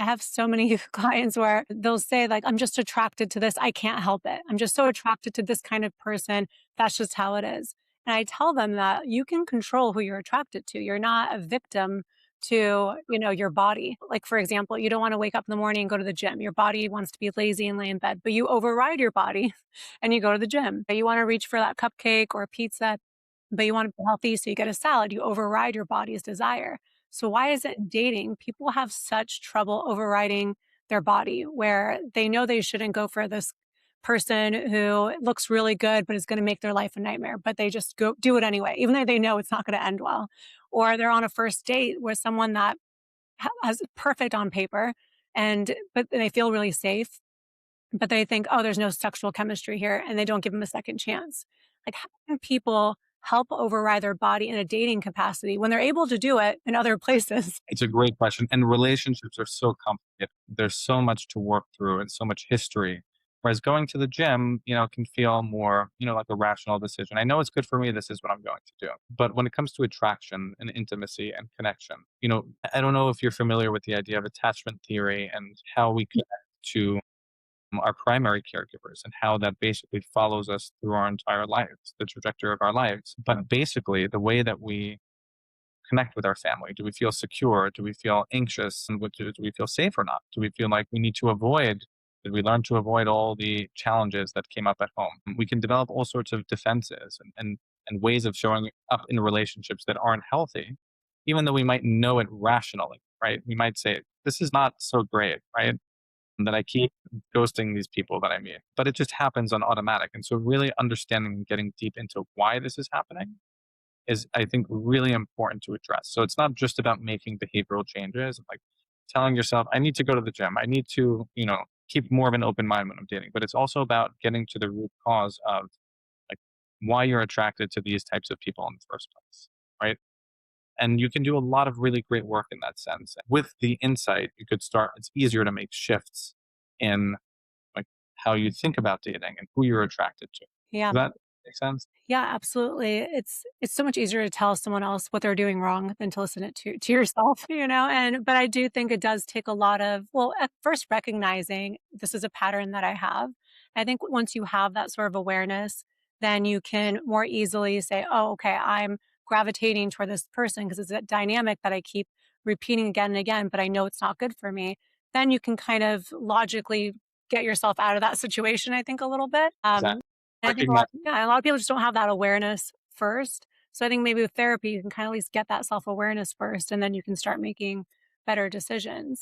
have so many clients where they'll say, like, I'm just attracted to this. I can't help it. I'm just so attracted to this kind of person. That's just how it is. And I tell them that you can control who you're attracted to. You're not a victim to, your body. Like, for example, you don't want to wake up in the morning and go to the gym. Your body wants to be lazy and lay in bed, but you override your body and you go to the gym. You want to reach for that cupcake or pizza, but you want to be healthy, so you get a salad. You override your body's desire. So why is it dating? People have such trouble overriding their body where they know they shouldn't go for this person who looks really good but is going to make their life a nightmare, but they just go do it anyway, even though they know it's not going to end well. Or they're on a first date with someone that has perfect on paper, and but they feel really safe, but they think, oh, there's no sexual chemistry here, and they don't give them a second chance. Like, how can people help override their body in a dating capacity when they're able to do it in other places? It's a great question. And relationships are so complicated. There's so much to work through and so much history. Whereas going to the gym, can feel more, like a rational decision. I know it's good for me. This is what I'm going to do. But when it comes to attraction and intimacy and connection, I don't know if you're familiar with the idea of attachment theory and how we connect to our primary caregivers and how that basically follows us through our entire lives, the trajectory of our lives. But basically, the way that we connect with our family? Do we feel secure? Do we feel anxious? And do we feel safe or not? Do we feel like we need to avoid? Did we learn to avoid all the challenges that came up at home? We can develop all sorts of defenses and ways of showing up in relationships that aren't healthy, even though we might know it rationally, right? We might say, this is not so great, right? That I keep ghosting these people that I meet, but it just happens on automatic. And so, really understanding and getting deep into why this is happening is, I think, really important to address. So it's not just about making behavioral changes, like telling yourself, I need to go to the gym. I need to, keep more of an open mind when I'm dating. But it's also about getting to the root cause of like why you're attracted to these types of people in the first place. Right. And you can do a lot of really great work in that sense. With the insight, you could start, it's easier to make shifts in like how you think about dating and who you're attracted to. Yeah. Does that make sense? Yeah, absolutely. It's so much easier to tell someone else what they're doing wrong than to listen it to yourself, and but I do think it does take a lot of, well, at first recognizing this is a pattern that I have. I think once you have that sort of awareness, then you can more easily say, "Oh, okay, I'm gravitating toward this person because it's a dynamic that I keep repeating again and again, but I know it's not good for me." Then you can kind of logically get yourself out of that situation, I think, a little bit. Exactly. And I think Recognize. a lot of people just don't have that awareness first. So I think maybe with therapy, you can kind of at least get that self-awareness first, and then you can start making better decisions.